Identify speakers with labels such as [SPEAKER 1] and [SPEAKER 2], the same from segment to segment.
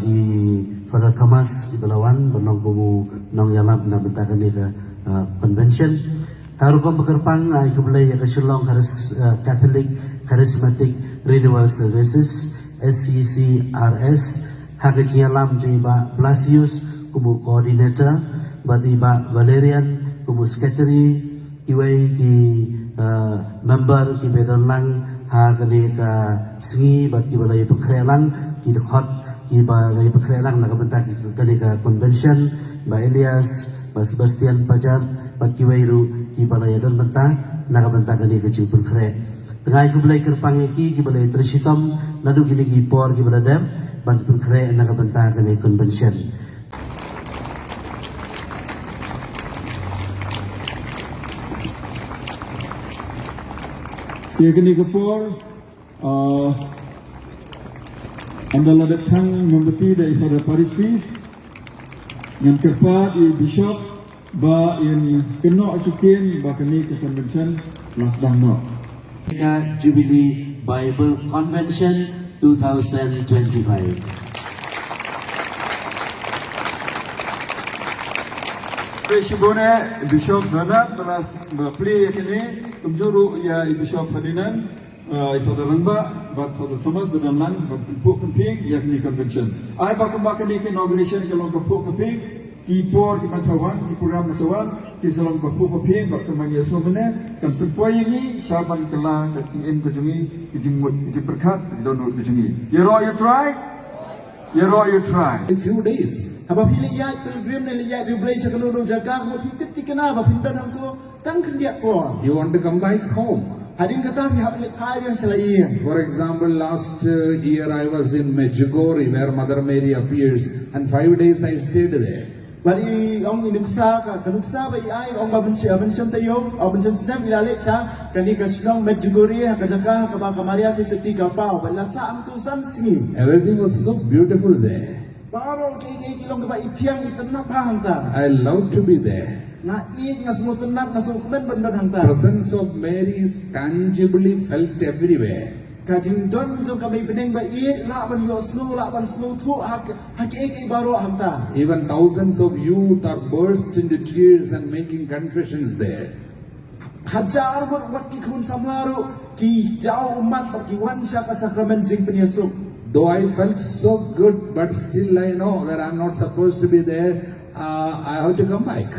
[SPEAKER 1] i Father Thomas Ibalawan benong kumu nong yalap na bentakan ni ke convention. Harukom bekerpang ai kebelai ke Shillong Catholic Charismatic Renewal Services SCCRS hakaji alam jiba Blasius kumu coordinator bat iba Valerian kumu secretary iwai ki member ki bedonlang hakani ka singi bat ki balai pekrelang ki dekhot ki balai pekrelang nak bentak kali ka convention ba Elias ba Sebastian Pajar bat ki wairu ki balai don bentak nak bentak kali ka jupul kre tengah ku balai kerpang ki balai trisitom nadu gini ki por ki baladam ban pun kre nak bentak kali convention.
[SPEAKER 2] Kini kepor adalah datang membeti dari pada Paris Peace yang keempat Bishop ba yang kena akitin ba kini ke convention last dahno
[SPEAKER 1] Jubilee Bible Convention 2025.
[SPEAKER 2] Shibone Bishop Bernard telah beli kini kumjuru ya Bishop Ferdinand Father Rangba bat Father Thomas berdalam berpuk keping yakni convention. Ai bakal ni inauguration kalau berpuk keping ki por ki pansawan ki program masawan ki salam berpuk keping bak kemang Yesus mana kan perpoi ini saban kala kecing kejungi kijimut diberkat dono kejungi. You try? You try.
[SPEAKER 3] In few days.
[SPEAKER 4] Apa pilih ya pilgrim ni lihat di Malaysia kalau orang jaga mau titip tikena apa pindah hang tu tang kendiat pun.
[SPEAKER 3] You want to come back home.
[SPEAKER 4] Hadin kata pihak lekai yang selain.
[SPEAKER 3] For example, last year I was in Medjugorje where Mother Mary appears, and 5 days I stayed there.
[SPEAKER 4] Bari orang ini besar kanuksa bagi ai orang bencam tayo, orang bencam senam ilalek sa kani ka Shillong Medjugorje ka jaga ka ba kamaria ti seti kapau bala sa am tu san singi.
[SPEAKER 3] Everything was so beautiful there.
[SPEAKER 4] Baru kilong ka ba itiang itenap hang ta.
[SPEAKER 3] I love to be there.
[SPEAKER 4] Na ig ngas mo tenap ngas ukmen benda hang ta.
[SPEAKER 3] Presence of Mary is tangibly felt everywhere.
[SPEAKER 4] Kajing don jo kami beneng ba ig la ban yo snow la ban snow thu hak ig baru hang ta.
[SPEAKER 3] Even thousands of youth are burst into tears and making confessions there.
[SPEAKER 4] Hajar waktu kun samlaru ki jauh umat ki wansha ka sakramen jing penyesuk.
[SPEAKER 3] Though I felt so good, but still I know that I'm not supposed to be there. I have to come back.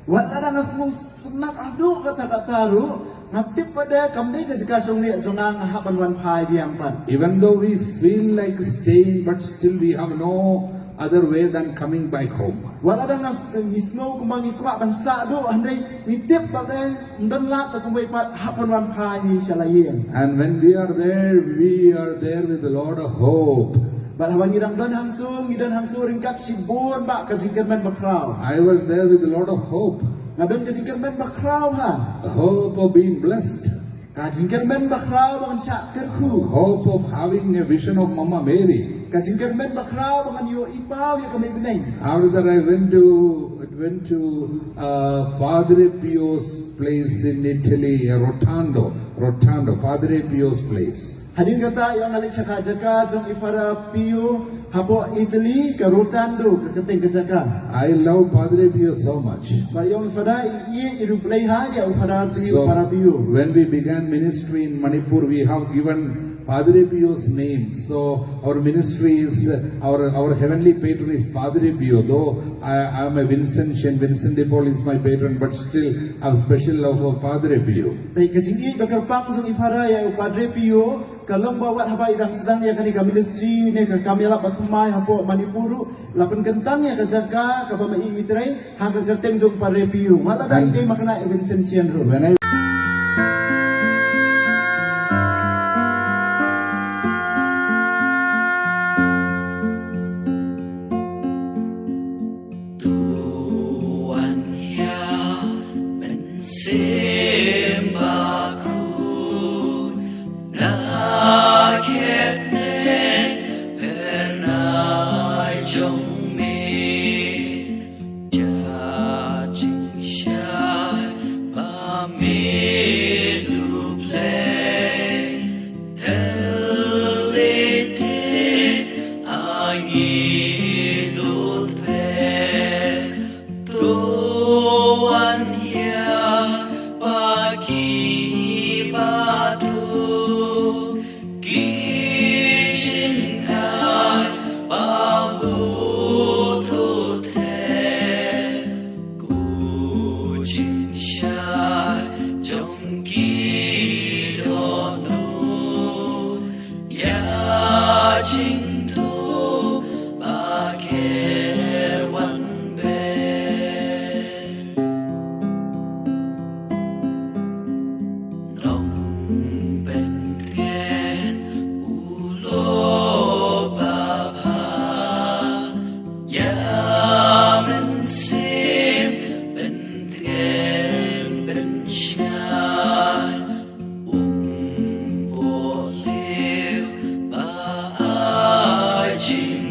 [SPEAKER 4] Wala na ngasmong sunat adu kata-kata ru ngatip pada kamdi ka jika song ni jongang hapan wan pai biang pan.
[SPEAKER 3] Even though we feel like staying, but still we have no other way than coming back home.
[SPEAKER 4] Wala na ngas mismo kumangi kwa bansa do andai nitip pada ndan lat ta kumbai pat hapan wan pai ni salayen.
[SPEAKER 3] And when we are there with a lot of hope.
[SPEAKER 4] Balawang ngidang hang tu ringkat sibun ba ka jingkermen bakraw.
[SPEAKER 3] I was there with a lot of hope.
[SPEAKER 4] Ngadon ka jingkermen bakraw ha.
[SPEAKER 3] The hope of being blessed.
[SPEAKER 4] Ka jingkermen bakraw bangan syak kerku.
[SPEAKER 3] Hope of having a vision of Mama Mary.
[SPEAKER 4] Ka jingkermen bakraw bangan yo ipaw ya kami beneng.
[SPEAKER 3] After that I went to Padre Pio's place in Italy, Rotondo, Padre Pio's place.
[SPEAKER 4] Hadin kata yang alik saka jaka jong ifara Pio hapo Italy ka Rotondo ka keteng ka jaka.
[SPEAKER 3] I love Padre Pio so much.
[SPEAKER 4] Bari yang ifara iye iru play ha ya ifara Pio
[SPEAKER 3] So
[SPEAKER 4] para Pio.
[SPEAKER 3] when we began ministry in Manipur, we have given Padre Pio's name. So our ministry is our heavenly patron is Padre Pio. Though I am a Vincentian, Vincent de Paul is my patron, but still I have special love for Padre Pio.
[SPEAKER 4] Baik kajingi bakal pang jong ifara ya Padre Pio kalong bawat haba idang sedang ya kani ka ministry ne ka kami la patumai hapo Manipuru lapan kentang ya ka jaka ka ba mai itrai ha ka keteng jong Padre Pio. Wala dai dai makna Vincentian ro.
[SPEAKER 3] When I
[SPEAKER 5] idut pe tuan ya pagi batu kishin ai bahu tu te ku chin sha jong ki do nu ya chin tu ba ke wan be nong ben tien u lo ba pa ya men sim ben tien ben shan bo liu ba ai ching